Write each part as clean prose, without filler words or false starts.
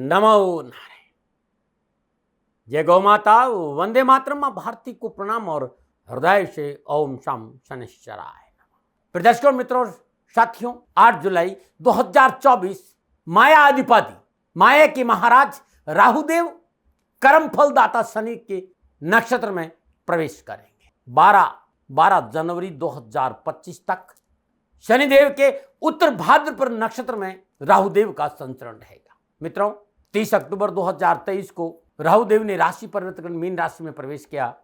नमो नारायण। जय गौ माता, वंदे मातरम। मां भारती को प्रणाम और हृदय से ओम शम शनिश्चराय नमः। प्रिय दर्शकों, मित्रों, साथियों, 8 जुलाई 2024 माया अधिपति, माया के महाराज राहुदेव कर्म फलदाता शनि के नक्षत्र में प्रवेश करेंगे। 12 जनवरी 2025 तक शनिदेव के उत्तर भाद्रपद नक्षत्र में राहुदेव का संचरण रहेगा। मित्रों, 30 अक्टूबर 2023 को राहुदेव ने राशि परिवर्तन कर मीन राशि में प्रवेश किया।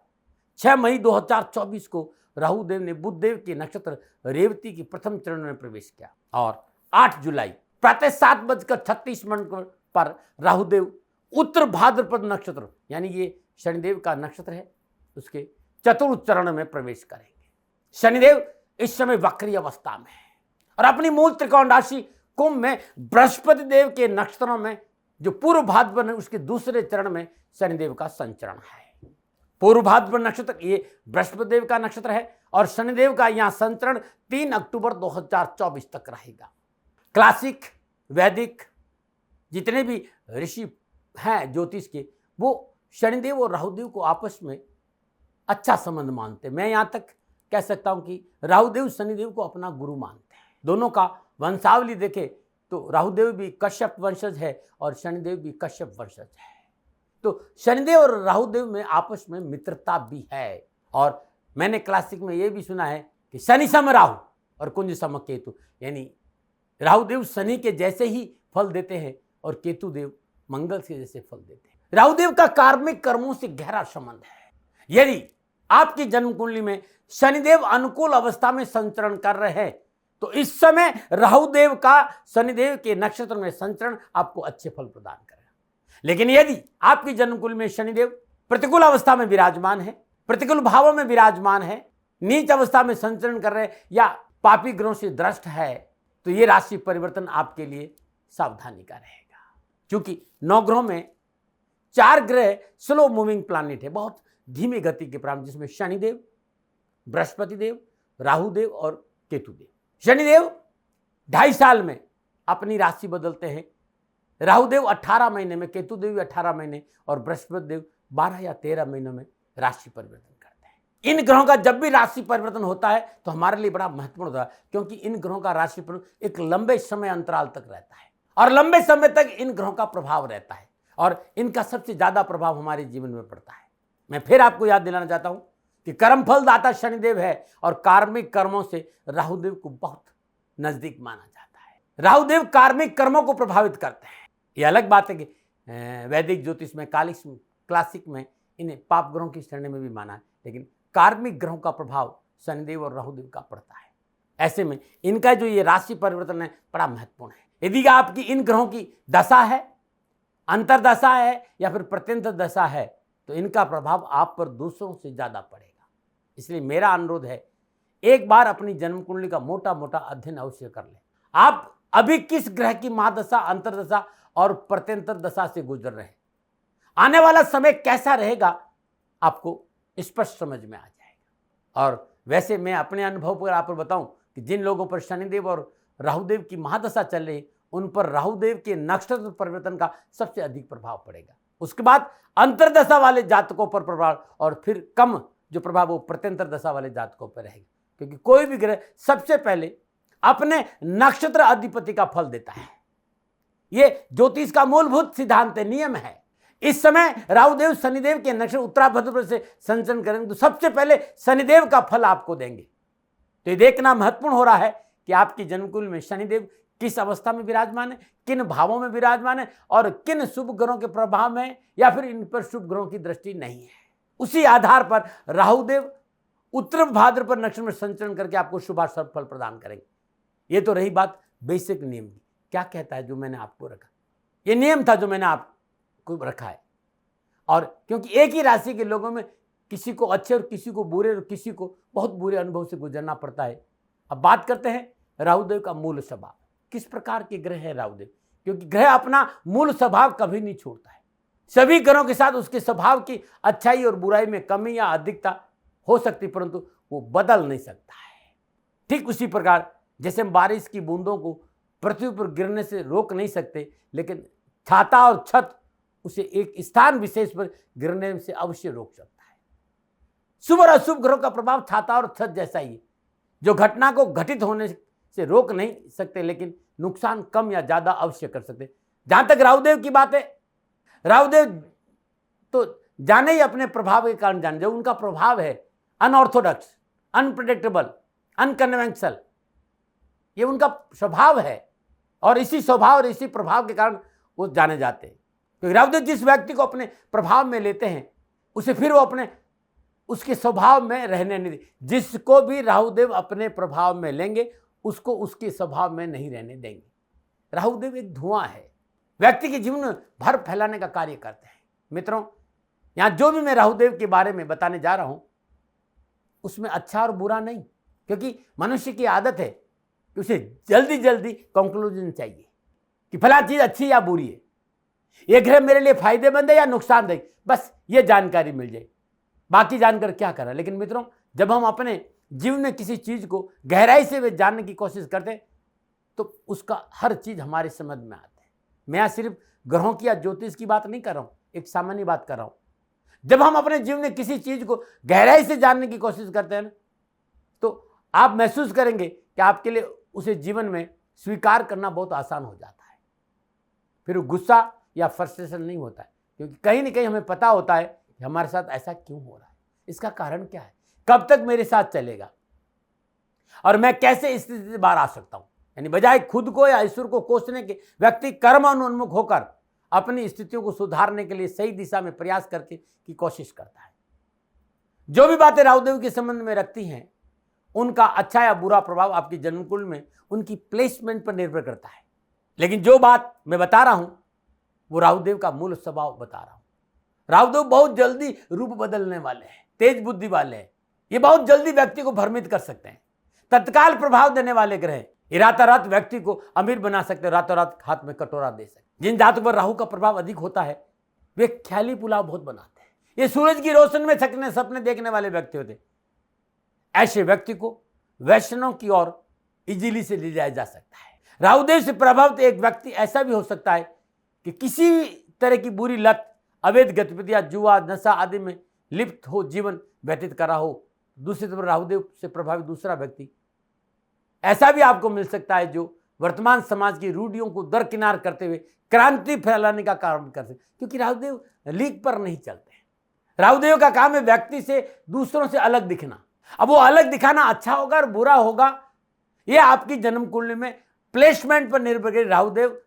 6 मई 2024 को राहुदेव ने बुधदेव के नक्षत्र रेवती के प्रथम चरण में प्रवेश किया और 8 जुलाई प्रातः 7:36 पर राहुदेव उत्तर भाद्रपद नक्षत्र यानी ये शनिदेव का नक्षत्र है, उसके चतुर्थ चरण में प्रवेश करेंगे। शनिदेव इस समय वक्री अवस्था में है और अपनी मूल त्रिकोण राशि कुंभ में बृहस्पति देव के नक्षत्रों में जो पूर्व भाद्रपद है उसके दूसरे चरण में शनिदेव का संचरण है। पूर्व भाद्रपद नक्षत्र ये बृहस्पति देव का नक्षत्र है और शनिदेव का यहां संचरण 3 अक्टूबर 2024 तक रहेगा। क्लासिक वैदिक जितने भी ऋषि हैं ज्योतिष के, वो शनिदेव और राहुदेव को आपस में अच्छा संबंध मानते हैं। मैं यहां तक कह सकता हूं कि राहुदेव शनिदेव को अपना गुरु मानते हैं। दोनों का वंशावली देखें तो राहुदेव भी कश्यप वंशज है और शनिदेव भी कश्यप वंशज है। तो शनिदेव और राहुदेव में आपस में मित्रता भी है। और मैंने क्लासिक में यह भी सुना है कि शनि सम राहु और कुंज सम केतु, यानी राहुदेव शनि के जैसे ही फल देते हैं और केतु देव मंगल के जैसे फल देते हैं। राहुदेव का कार्मिक कर्मों से गहरा संबंध है। यदि आपकी जन्म कुंडली में शनिदेव अनुकूल अवस्था में संचरण कर रहे हैं तो इस समय राहुदेव का शनिदेव के नक्षत्र में संचरण आपको अच्छे फल प्रदान करेगा। लेकिन यदि आपकी जन्म कुंडली में शनिदेव प्रतिकूल अवस्था में विराजमान है, प्रतिकूल भावों में विराजमान है, नीच अवस्था में संचरण कर रहे हैं या पापी ग्रहों से द्रष्ट है, तो ये राशि परिवर्तन आपके लिए सावधानी का रहेगा। क्योंकि 9 ग्रहों में 4 ग्रह स्लो मूविंग प्लैनेट है, बहुत धीमी गति के प्रारंभ, जिसमें शनिदेव, बृहस्पति देव, राहुदेव और केतु देव। शनिदेव 2.5 साल में अपनी राशि बदलते हैं, राहुदेव 18 महीने में, केतु देव 18 महीने और बृहस्पति देव 12 या 13 महीनों में राशि परिवर्तन करते हैं। इन ग्रहों का जब भी राशि परिवर्तन होता है तो हमारे लिए बड़ा महत्वपूर्ण होता है, क्योंकि इन ग्रहों का राशि परिवर्तन एक लंबे समय अंतराल तक रहता है और लंबे समय तक इन ग्रहों का प्रभाव रहता है और इनका सबसे ज्यादा प्रभाव हमारे जीवन में पड़ता है। मैं फिर आपको याद दिलाना चाहता हूं कि कर्म फल दाता शनिदेव है और कार्मिक कर्मों से राहुदेव को बहुत नजदीक माना जाता है। राहुदेव कार्मिक कर्मों को प्रभावित करते हैं। यह अलग बात है कि वैदिक ज्योतिष में, क्लासिक में इन्हें पाप ग्रहों की श्रेणी में भी माना है, लेकिन कार्मिक ग्रहों का प्रभाव शनिदेव और राहुदेव का पड़ता है। ऐसे में इनका जो ये राशि परिवर्तन है बड़ा महत्वपूर्ण है। यदि आपकी इन ग्रहों की दशा है, अंतरदशा है या फिर प्रत्यंतर दशा है तो इनका प्रभाव आप पर दूसरों से ज्यादा पड़ेगा। इसलिए मेरा अनुरोध है, एक बार अपनी जन्म कुंडली का मोटा मोटा अध्ययन अवश्य कर लें। आप अभी किस ग्रह की महादशा, अंतरदशा और प्रत्यंतर दशा से गुजर रहे हैं, आने वाला समय कैसा रहेगा, आपको स्पष्ट समझ में आ जाएगा। और वैसे मैं अपने अनुभव पर आप बताऊं कि जिन लोगों पर शनिदेव और राहुदेव की महादशा चल रही, उन पर राहुदेव के नक्षत्र परिवर्तन का सबसे अधिक प्रभाव पड़ेगा। उसके बाद अंतरदशा वाले जातकों पर प्रभाव और फिर कम जो प्रभाव वो प्रत्यंतर दशा वाले जातकों पर रहेगा। क्योंकि कोई भी ग्रह सबसे पहले अपने नक्षत्र अधिपति का फल देता है। ये ज्योतिष का मूलभूत सिद्धांत है, नियम है। इस समय राहुदेव शनिदेव के नक्षत्र उत्तराभाद्रपद से संचरण करेंगे तो सबसे पहले शनिदेव का फल आपको देंगे। तो ये देखना महत्वपूर्ण हो रहा है कि आपकी जन्मकुंडली में शनिदेव किस अवस्था में विराजमान है, किन भावों में विराजमान है और किन शुभ ग्रहों के प्रभाव में या फिर इन पर शुभ ग्रहों की दृष्टि नहीं है। उसी आधार पर राहुदेव उत्तर भाद्रपद नक्षत्र में संचरण करके आपको शुभाशुभ फल प्रदान करेंगे। ये तो रही बात बेसिक नियम की। क्या कहता है जो मैंने आपको रखा, ये नियम था जो मैंने आपको रखा है। और क्योंकि एक ही राशि के लोगों में किसी को अच्छे और किसी को बुरे और किसी को बहुत बुरे अनुभव से गुजरना पड़ता है। अब बात करते हैं राहुदेव का मूल स्वभाव। किस प्रकार के ग्रह है राहुदेव, क्योंकि ग्रह अपना मूल स्वभाव कभी नहीं छोड़ता है। सभी ग्रहों के साथ उसके स्वभाव की अच्छाई और बुराई में कमी या अधिकता हो सकती, परंतु वो बदल नहीं सकता है। ठीक उसी प्रकार जैसे हम बारिश की बूंदों को पृथ्वी पर गिरने से रोक नहीं सकते, लेकिन छाता और छत उसे एक स्थान विशेष पर गिरने से अवश्य रोक सकता है। शुभ और अशुभ ग्रहों का प्रभाव छाता और छत जैसा ही है, जो घटना को घटित होने से रोक नहीं सकते लेकिन नुकसान कम या ज्यादा अवश्य कर सकते। जहां तक राहुदेव की बात है, राहुदेव तो जाने ही अपने प्रभाव के कारण जाने, जो उनका प्रभाव है अनऑर्थोडॉक्स, अनप्रेडिक्टेबल, अनकन्वेंशनल, ये उनका स्वभाव है और इसी स्वभाव और इसी प्रभाव के कारण वो जाने जाते हैं। क्योंकि राहुदेव जिस व्यक्ति को अपने प्रभाव में लेते हैं उसे फिर वो अपने उसके स्वभाव में रहने नहीं देंगे। जिसको भी राहुदेव अपने प्रभाव में लेंगे उसको उसके स्वभाव में नहीं रहने देंगे। राहुदेव एक धुआं है, व्यक्ति के जीवन में भर फैलाने का कार्य करते हैं। मित्रों, यहां जो भी मैं राहुदेव के बारे में बताने जा रहा हूं उसमें अच्छा और बुरा नहीं, क्योंकि मनुष्य की आदत है कि उसे जल्दी जल्दी कंक्लूजन चाहिए कि फला चीज अच्छी या बुरी है, ये ग्रह मेरे लिए फायदेमंद है या नुकसानदायक, बस ये जानकारी मिल जाए, बाकी जानकर क्या करा। लेकिन मित्रों, जब हम अपने जीवन में किसी चीज को गहराई से जानने की कोशिश करते हैं तो उसका हर चीज हमारे समझ में आता है। मैं यहाँ सिर्फ ग्रहों की या ज्योतिष की बात नहीं कर रहा हूं, एक सामान्य बात कर रहा हूं। जब हम अपने जीवन में किसी चीज को गहराई से जानने की कोशिश करते हैं ना, तो आप महसूस करेंगे कि आपके लिए उसे जीवन में स्वीकार करना बहुत आसान हो जाता है। फिर गुस्सा या फ्रस्ट्रेशन नहीं होता है, क्योंकि कहीं ना कहीं हमें पता होता है कि हमारे साथ ऐसा क्यों हो रहा है, इसका कारण क्या है, कब तक मेरे साथ चलेगा और मैं कैसे इस स्थिति से बाहर आ सकता हूं। यानी बजाय खुद को या ईश्वर को कोसने के, व्यक्ति कर्मानुन्मुख होकर अपनी स्थितियों को सुधारने के लिए सही दिशा में प्रयास करके की कोशिश करता है। जो भी बातें राहुदेव के संबंध में रखती हैं उनका अच्छा या बुरा प्रभाव आपकी जन्मकुंड में उनकी प्लेसमेंट पर निर्भर करता है। लेकिन जो बात मैं बता रहा हूं वो राहुदेव का मूल स्वभाव बता रहा हूं। राहुदेव बहुत जल्दी रूप बदलने वाले हैं, तेज बुद्धि वाले हैं, ये बहुत जल्दी व्यक्ति को भ्रमित कर सकते हैं, तत्काल प्रभाव देने वाले ग्रह हैं। ये रातों रात व्यक्ति को अमीर बना सकते हैं, रातों रात हाथ में कटोरा दे सकते हैं। जिन जातकों पर राहु का प्रभाव अधिक होता है वे ख्याली पुलाव बहुत बनाते हैं, ये सूरज की रोशनी में छकने सपने देखने वाले व्यक्ति होते हैं। ऐसे व्यक्ति को वैष्णव की ओर इजीली से ले जाया जा सकता है। राहुदेव से प्रभावित एक व्यक्ति ऐसा भी हो सकता है कि किसी तरह की बुरी लत, अवैध गतिविधियां, जुआ, नशा आदि में लिप्त हो जीवन व्यतीत कर रहा हो। दूसरी तरफ राहुदेव से प्रभावित दूसरा व्यक्ति ऐसा भी आपको मिल सकता है जो वर्तमान समाज की रूढ़ियों को दरकिनार करते हुए क्रांति फैलाने का काम कर सकते, क्योंकि राहुदेव लीक पर नहीं चलते। राहुदेव का काम है व्यक्ति से दूसरों से अलग दिखना। अब वो अलग दिखाना अच्छा होगा और बुरा होगा, ये आपकी जन्म कुंडली में प्लेसमेंट पर निर्भर करे। राहुदेव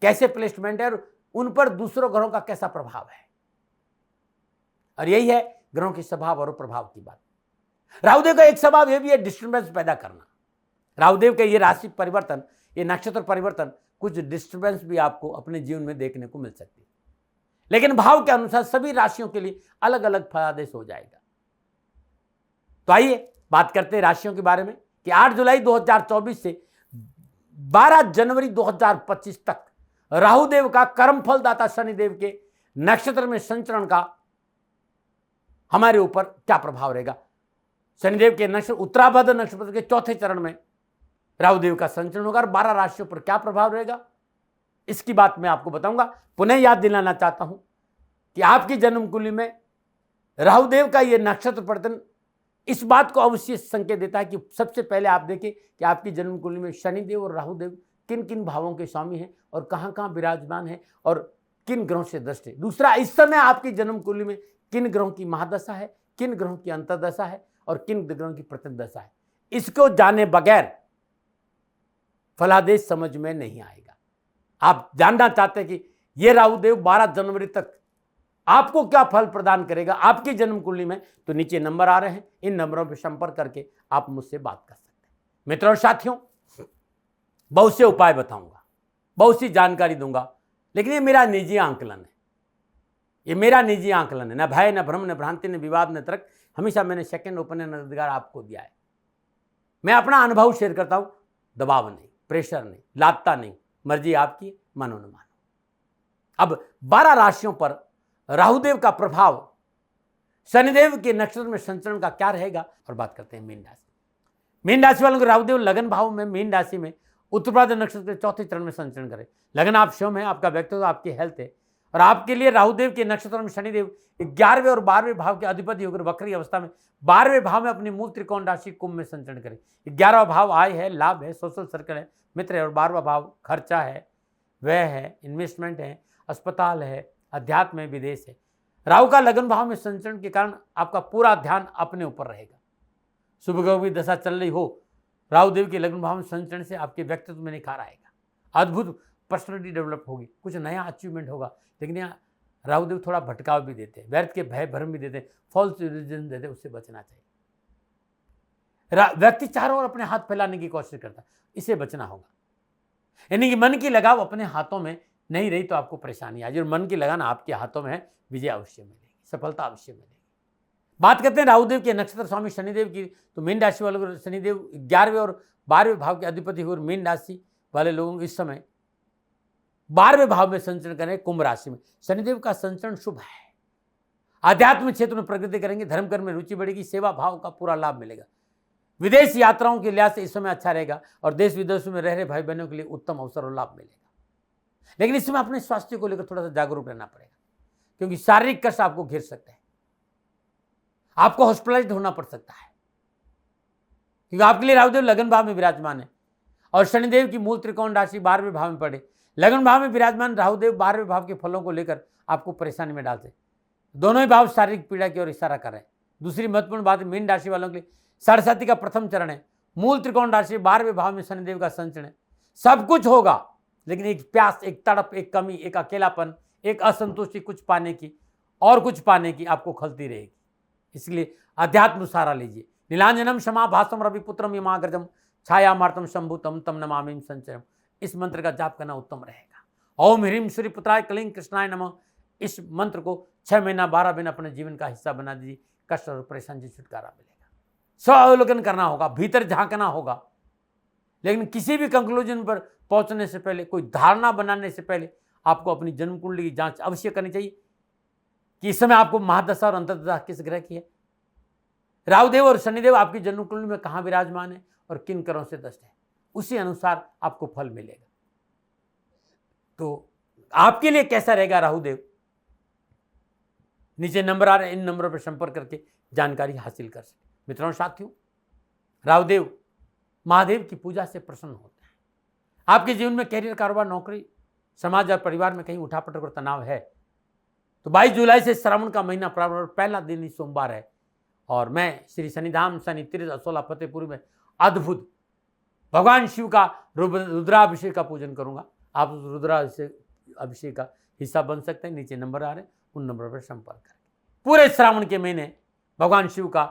कैसे प्लेसमेंट है और उन पर दूसरों ग्रहों का कैसा प्रभाव है, और यही है ग्रहों के स्वभाव और प्रभाव की बात। राहुदेव का एक स्वभाव यह भी है डिस्टर्बेंस पैदा करना। राहुदेव के ये राशि परिवर्तन, ये नक्षत्र परिवर्तन, कुछ डिस्टर्बेंस भी आपको अपने जीवन में देखने को मिल सकती है, लेकिन भाव के अनुसार सभी राशियों के लिए अलग अलग फलादेश हो जाएगा। तो आइए बात करते हैं राशियों के बारे में कि 8 जुलाई 2024 से 12 जनवरी 2025 तक राहुदेव का कर्म फलदाता शनिदेव के नक्षत्र में संचरण का हमारे ऊपर क्या प्रभाव रहेगा। शनिदेव के नक्षत्र उत्तराभाद्र नक्षत्र के चौथे चरण में राहुदेव का संचरण होगा और 12 राशियों पर क्या प्रभाव रहेगा इसकी बात मैं आपको बताऊंगा। पुनः याद दिलाना चाहता हूं कि आपकी जन्म कुंडली में राहुदेव का यह नक्षत्र परिवर्तन इस बात को अवश्य संकेत देता है कि सबसे पहले आप देखें कि आपकी जन्म कुंडली में शनिदेव और राहुदेव किन किन भावों के स्वामी हैं और कहां कहां विराजमान है और किन ग्रहों से दृष्टि। दूसरा, इस समय आपकी जन्म कुंडली में किन ग्रहों की महादशा है, किन ग्रहों की अंतर्दशा है और किन ग्रहों की प्रतिदशा है, इसको जाने बगैर फलादेश समझ में नहीं आएगा। आप जानना चाहते हैं कि यह राहुदेव 12 जनवरी तक आपको क्या फल प्रदान करेगा आपकी जन्म कुंडली में, तो नीचे नंबर आ रहे हैं, इन नंबरों पर संपर्क करके आप मुझसे बात कर सकते हैं। मित्रों और साथियों, बहुत से उपाय बताऊंगा, बहुत सी जानकारी दूंगा, लेकिन ये मेरा निजी आंकलन है, ये मेरा निजी आंकलन है। न भय, न भ्रम, न भ्रांति, न विवाद, न तर्क, हमेशा मैंने सेकंड ओपिनियन अधिकार आपको दिया है। मैं अपना अनुभव शेयर करता हूं, दबाव नहीं, प्रेशर नहीं, लादता नहीं, मर्जी आपकी, मानो न मानो। अब 12 राशियों पर राहुदेव का प्रभाव शनिदेव के नक्षत्र में संचरण का क्या रहेगा और बात करते हैं मीन राशि। मीन राशि वालों को राहुदेव लगन भाव में मीन राशि में उत्तराभाद्र नक्षत्र के चौथे चरण में संचरण करें। लगन आप स्वयं है, आपका व्यक्तित्व, आपकी हेल्थ है। और आपके लिए राहुदेव के नक्षत्र में शनिदेव 11वें और 12वें भाव के अधिपति होकर वक्री अवस्था में 12वें भाव में अपनी मूल त्रिकोण राशि कुंभ में संचरण करें। 11वां भाव आय है, लाभ है, सोशल सर्कल है, मित्र है। और 12वां भाव खर्चा है, व्यय है, इन्वेस्टमेंट है, अस्पताल है, अध्यात्म है, विदेश है। राहु का लगन भाव में संचरण के कारण आपका पूरा ध्यान अपने ऊपर रहेगा। शुभ ग्रहों की दशा चल रही हो, राहुदेव के लगन भाव में संचरण से आपके व्यक्तित्व में निखार आएगा, अद्भुत पर्सनैलिटी डेवलप होगी, कुछ नया अचीवमेंट होगा। लेकिन यहाँ राहुदेव थोड़ा भटकाव भी देते हैं, व्यर्थ के भय भ्रम भी देते हैं, फॉल्स रिलीजन देते हैं, उससे बचना चाहिए। व्यक्ति चारों ओर अपने हाथ फैलाने की कोशिश करता है, इससे बचना होगा। यानी कि मन की लगाव अपने हाथों में नहीं रही तो आपको परेशानी आ जाए, और मन की लगान आपके हाथों में है, विजय अवश्य मिलेगी, सफलता अवश्य मिलेगी। बात करते हैं राहुदेव के नक्षत्र स्वामी शनिदेव की, तो मीन राशि वालों को शनिदेव 11वें और 12वें भाव के अधिपति और मीन राशि वाले लोगों को इस समय 12वें भाव में संचरण करें कुंभ राशि में। शनिदेव का संचरण शुभ है, आध्यात्मिक क्षेत्र में प्रगति करेंगे, धर्म कर्म में रुचि बढ़ेगी, सेवा भाव का पूरा लाभ मिलेगा। विदेश यात्राओं के लिहाज से इस समय अच्छा रहेगा, और देश विदेशों में रह रहे भाई बहनों के लिए उत्तम अवसर और लाभ मिलेगा। लेकिन इस समय अपने स्वास्थ्य को लेकर थोड़ा सा जागरूक रहना पड़ेगा, क्योंकि शारीरिक कष्ट आपको घेर सकते हैं, आपको हॉस्पिटलाइज्ड होना पड़ सकता है, क्योंकि आपके लिए राहुदेव लगन भाव में विराजमान है और शनिदेव की मूल त्रिकोण राशि 12वें भाव में पड़े। लगन भाव में विराजमान राहुदेव 12वें भाव के फलों को लेकर आपको परेशानी में डालते, दोनों ही भाव शारीरिक पीड़ा की ओर इशारा कर रहे हैं। दूसरी महत्वपूर्ण बात, मीन राशि वालों के लिए सरस्वती का प्रथम चरण है, मूल त्रिकोण राशि 12वें भाव में शनिदेव का संचरण है। सब कुछ होगा, लेकिन एक प्यास, एक तड़प, एक कमी, एक अकेलापन, एक असंतुष्टि, कुछ पाने की और कुछ पाने की आपको खलती रहेगी। इसलिए अध्यात्म सहारा लीजिए। नीलांजनम क्षमा भासम रविपुत्रम यमाग्रजम छायामार्तम शंभुतम तम नमामिं संचयम, इस मंत्र का जाप करना उत्तम रहेगा। ओम ह्रीम सूर्यपुत्राय क्लीं कृष्णाय नमः, इस मंत्र को 6 महीना 12 दिन अपने जीवन का हिस्सा बना दीजिए, कष्ट और परेशानी से छुटकारा मिलेगा। स्वावलोकन करना होगा, भीतर झांकना होगा, लेकिन किसी भी कंक्लूजन पर पहुंचने से पहले, कोई धारणा बनाने से पहले आपको अपनी जन्म कुंडली की जांच अवश्य करनी चाहिए कि इस समय आपको महादशा और अंतर्दशा किस ग्रह की है। राहुदेव और शनिदेव आपकी जन्म कुंडली में कहाँ विराजमान है और किन करों से दष्ट है, उसी अनुसार आपको फल मिलेगा। तो आपके लिए कैसा रहेगा राहुदेव, नीचे नंबर आ रहे हैं, इन नंबरों पर संपर्क करके जानकारी हासिल कर सकते। मित्रों साथियों, राहुदेव महादेव की पूजा से प्रसन्न होते हैं। आपके जीवन में कैरियर, कारोबार, नौकरी, समाज और परिवार में कहीं उठापटक और तनाव है तो 22 जुलाई से श्रावण का महीना प्रारंभ और पहला दिन ही सोमवार है, और मैं श्री शनिधाम शनि तीर्थ असोला फतेहपुर में अद्भुत भगवान शिव का रुद्राभिषेक का पूजन करूंगा। आप उस रुद्राभिषेक का हिस्सा बन सकते हैं, नीचे नंबर आ रहे हैं, उन नंबर पर संपर्क करें। पूरे श्रावण के महीने भगवान शिव का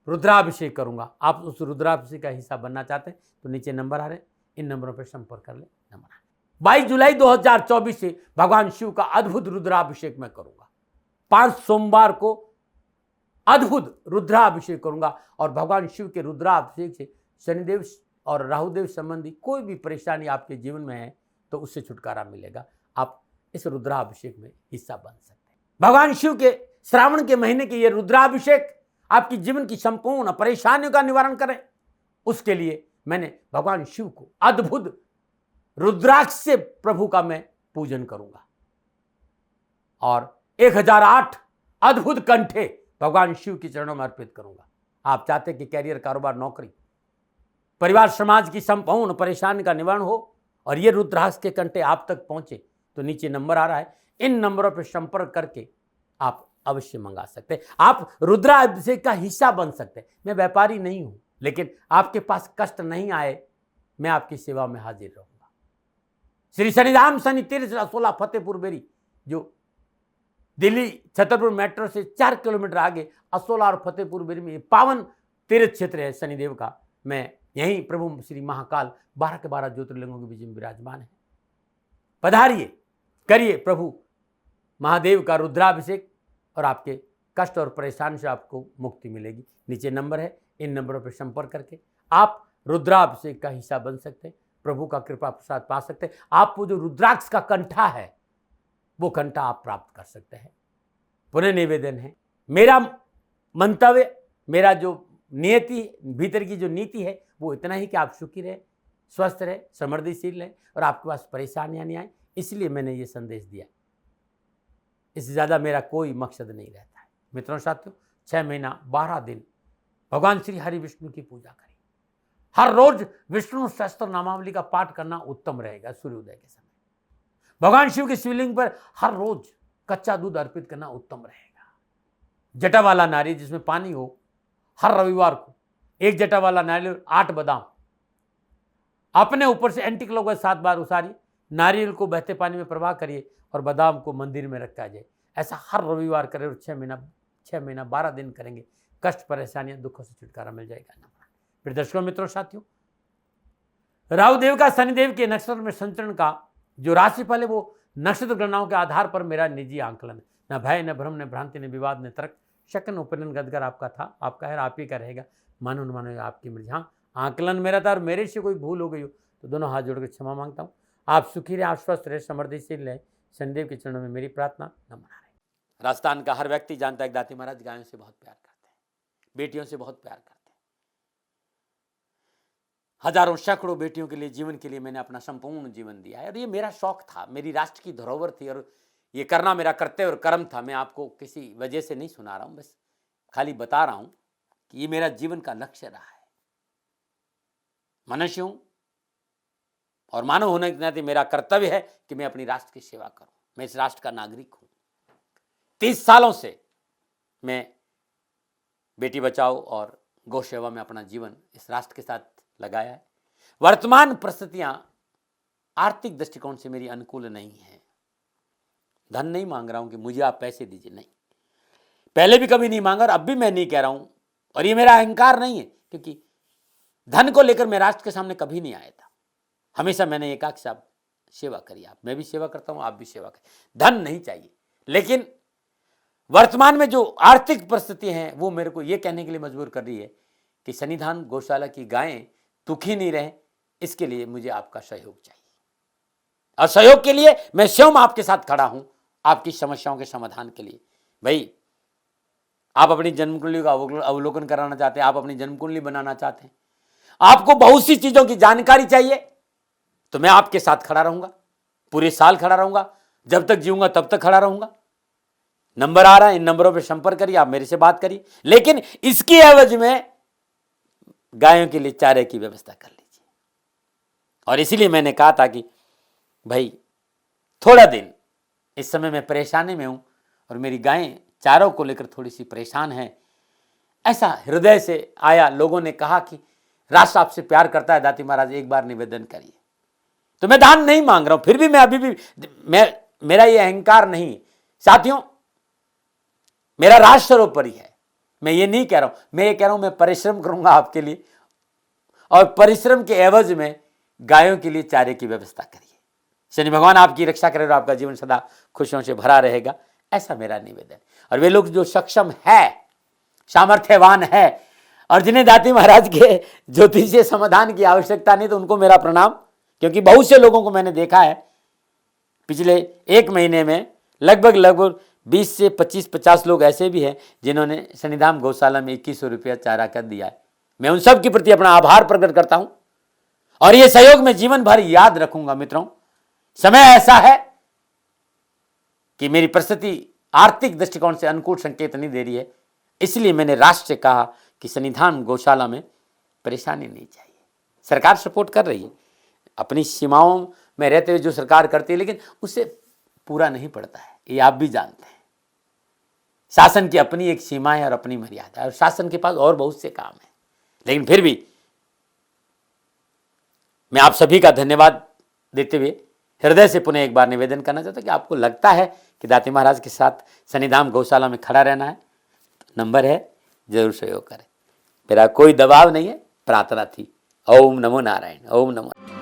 रुद्राभिषेक करूंगा। आप उस रुद्राभिषेक का हिस्सा बनना चाहते हैं तो नीचे नंबर आ रहे हैं, इन नंबरों पर संपर्क कर ले। नंबर 22 जुलाई 2024 से भगवान शिव का अद्भुत रुद्राभिषेक मैं करूंगा। 5 सोमवार को अद्भुत रुद्राभिषेक करूंगा, और भगवान शिव के रुद्राभिषेक से शनिदेव और राहुदेव संबंधी कोई भी परेशानी आपके जीवन में है तो उससे छुटकारा मिलेगा। आप इस रुद्राभिषेक में हिस्सा बन सकते हैं। भगवान शिव के श्रावण के महीने के ये रुद्राभिषेक आपकी जीवन की संपूर्ण परेशानियों का निवारण करें, उसके लिए मैंने भगवान शिव को अद्भुत रुद्राक्ष से प्रभु का मैं पूजन करूंगा, और 1008 अद्भुत कंठे भगवान शिव के चरणों में अर्पित करूंगा। आप चाहते कि कैरियर, कारोबार, नौकरी, परिवार, समाज की संपूर्ण परेशानी का निवारण हो और ये रुद्राक्ष के कंठे आप तक पहुंचे तो नीचे नंबर आ रहा है, इन नंबरों पर संपर्क करके आप अवश्य मंगा सकते हैं। आप रुद्राभिषेक का हिस्सा बन सकते हैं। मैं व्यापारी नहीं हूं, लेकिन आपके पास कष्ट नहीं आए, मैं आपकी सेवा में हाजिर रहूंगा। श्री शनिधाम शनि तीर्थ असोला फतेहपुर बेरी, जो दिल्ली छतरपुर मेट्रो से 4 किलोमीटर आगे असोला और फतेहपुर बेरी में पावन तीर्थ क्षेत्र है शनिदेव का। मैं यहीं प्रभु श्री महाकाल 12 के 12 ज्योतिर्लिंगों के बीच में विराजमान है। पधारिए, करिए प्रभु महादेव का रुद्राभिषेक, और आपके कष्ट और परेशानी से आपको मुक्ति मिलेगी। नीचे नंबर है, इन नंबरों पर संपर्क करके आप रुद्राभिषेक का हिस्सा बन सकते हैं, प्रभु का कृपा प्रसाद पा सकते हैं। आपको जो रुद्राक्ष का कंठा है वो कंठा आप प्राप्त कर सकते हैं। पुनः निवेदन है, मेरा मंतव्य, मेरा जो नियति, भीतर की जो नीति है वो इतना ही कि आप सुखी रहे, स्वस्थ रहे, समृद्धिशील रहे और आपके पास परेशानियां नहीं आए, इसलिए मैंने ये संदेश दिया। इससे ज़्यादा मेरा कोई मकसद नहीं रहता है। मित्रों साथियों, 6 महीना 12 दिन भगवान श्री हरि विष्णु की पूजा करें। हर रोज विष्णु सहस्त्र नामावली का पाठ करना उत्तम रहेगा। सूर्योदय के समय भगवान शिव के शिवलिंग पर हर रोज कच्चा दूध अर्पित करना उत्तम रहेगा। जटा वाला नारियल जिसमें पानी हो, हर रविवार को 1 जटा वाला नारियल 8 बादाम अपने ऊपर से एंटी क्लॉकवाइज 7 बार उसारिए, नारियल को बहते पानी में प्रवाह करिए और बादाम को मंदिर में रखा जाए। ऐसा हर रविवार करें और 6 महीना 12 दिन करेंगे। कष्ट, परेशानियां, दुखों से छुटकारा मिल जाएगा। फिर दर्शकों, मित्रों, साथियों, राहुदेव का शनिदेव के नक्षत्र में संचरण का जो राशिफल है वो नक्षत्र गणनाओं के आधार पर मेरा निजी आंकलन है। न भय, न भ्रम, न भ्रांति, न विवाद, न तर्क, शक, न उपनयन, गदगर आपका था, आपका है, आप ही का रहेगा। मानो न मानो आपकी मर्जी। हाँ, आंकलन मेरा था और मेरे से कोई भूल हो गई हो तो दोनों हाथ जोड़कर क्षमा मांगता हूँ। आप सुखी रहे, आप स्वस्थ रहे, समृद्धिशील रहे, शनिदेव के चरणों में मेरी प्रार्थना। नमन नारायण। राजस्थान का हर व्यक्ति जानता है दाती महाराज गायों से बहुत प्यार करते हैं, बेटियों से बहुत प्यार करते हैं। हजारों सैकड़ों बेटियों के लिए, जीवन के लिए मैंने अपना संपूर्ण जीवन दिया है और ये मेरा शौक था, मेरी राष्ट्र की धरोहर थी और ये करना मेरा कर्तव्य और कर्म था। मैं आपको किसी वजह से नहीं सुना रहा हूँ, बस खाली बता रहा हूँ कि ये मेरा जीवन का लक्ष्य रहा है। मनुष्य हूँ और मानव होने के नाते मेरा कर्तव्य है कि मैं अपनी राष्ट्र की सेवा करूँ। मैं इस राष्ट्र का नागरिक हूँ। 30 सालों से मैं बेटी बचाओ और गौ सेवा में अपना जीवन इस राष्ट्र के साथ लगाया है। वर्तमान परिस्थितियां आर्थिक दृष्टिकोण से मेरी अनुकूल नहीं है। धन नहीं मांग रहा हूं कि मुझे आप पैसे दीजिए, नहीं, पहले भी कभी नहीं मांगा और अब भी मैं नहीं कह रहा हूं और ये मेरा अहंकार नहीं है, क्योंकि धन को लेकर मैं राष्ट्र के सामने कभी नहीं आया था। हमेशा मैंने ये कहा कि साहब सेवा करिए, आप, मैं भी सेवा करता हूं, आप भी सेवा करें, धन नहीं चाहिए। लेकिन वर्तमान में जो आर्थिक परिस्थिति है वो मेरे को ये कहने के लिए मजबूर कर रही है कि सन्निधान गौशाला की गायें दुखी नहीं रहे, इसके लिए मुझे आपका सहयोग चाहिए और सहयोग के लिए मैं स्वयं आपके साथ खड़ा हूं, आपकी समस्याओं के समाधान के लिए। भाई, आप अपनी जन्म कुंडली का अवलोकन कराना चाहते हैं, आप अपनी जन्म कुंडली बनाना चाहते हैं, आपको बहुत सी चीजों की जानकारी चाहिए, तो मैं आपके साथ खड़ा रहूंगा, पूरे साल खड़ा रहूंगा, जब तक जीऊंगा तब तक खड़ा रहूंगा। नंबर आ रहा है, इन नंबरों पर संपर्क करिए, आप मेरे से बात करिए, लेकिन इसकी एवज में गायों के लिए चारे की व्यवस्था कर लीजिए। और इसीलिए मैंने कहा था कि भाई थोड़ा दिन इस समय मैं परेशानी में हूं और मेरी गायें चारों को लेकर थोड़ी सी परेशान हैं। ऐसा हृदय से आया, लोगों ने कहा कि राष्ट्र आपसे प्यार करता है दाती महाराज, एक बार निवेदन करिए। तो मैं दान नहीं मांग रहा हूं, फिर भी मैं अभी भी मेरा ये अहंकार नहीं। साथियों, मेरा राष्ट्र सर्वोपरि है। मैं ये नहीं कह रहा हूं, मैं ये कह रहा हूं मैं परिश्रम करूंगा आपके लिए और परिश्रम के एवज में गायों के लिए चारे की व्यवस्था करिए। शनि भगवान आपकी रक्षा करे और आपका जीवन सदा खुशियों से भरा रहेगा, ऐसा मेरा निवेदन। और वे लोग जो सक्षम है, सामर्थ्यवान है और जिन्हें दाती महाराज के ज्योतिषीय समाधान की आवश्यकता नहीं, तो उनको मेरा प्रणाम, क्योंकि बहुत से लोगों को मैंने देखा है पिछले 1 महीने में लगभग 20 से 25-50 लोग ऐसे भी हैं जिन्होंने सन्निधान गौशाला में 2100 रुपया चारा कर दिया है। मैं उन सब के प्रति अपना आभार प्रकट करता हूं और यह सहयोग मैं जीवन भर याद रखूंगा। मित्रों, समय ऐसा है कि मेरी परिस्थिति आर्थिक दृष्टिकोण से अनुकूल संकेत नहीं दे रही है, इसलिए मैंने राष्ट्र से कहा कि सन्निधान गौशाला में परेशानी नहीं चाहिए। सरकार सपोर्ट कर रही है, अपनी सीमाओं में रहते हुए जो सरकार करती है, लेकिन उससे पूरा नहीं पड़ता है, ये आप भी जानते हैं। शासन की अपनी एक सीमा है और अपनी मर्यादा है और शासन के पास और बहुत से काम है। लेकिन फिर भी मैं आप सभी का धन्यवाद देते हुए हृदय से पुनः एक बार निवेदन करना चाहता हूं कि आपको लगता है कि दाती महाराज के साथ सन्निधान गौशाला में खड़ा रहना है, तो नंबर है, जरूर सहयोग करें। मेरा कोई दबाव नहीं है, प्रार्थना थी। ओम नमो नारायण। ओम नमो।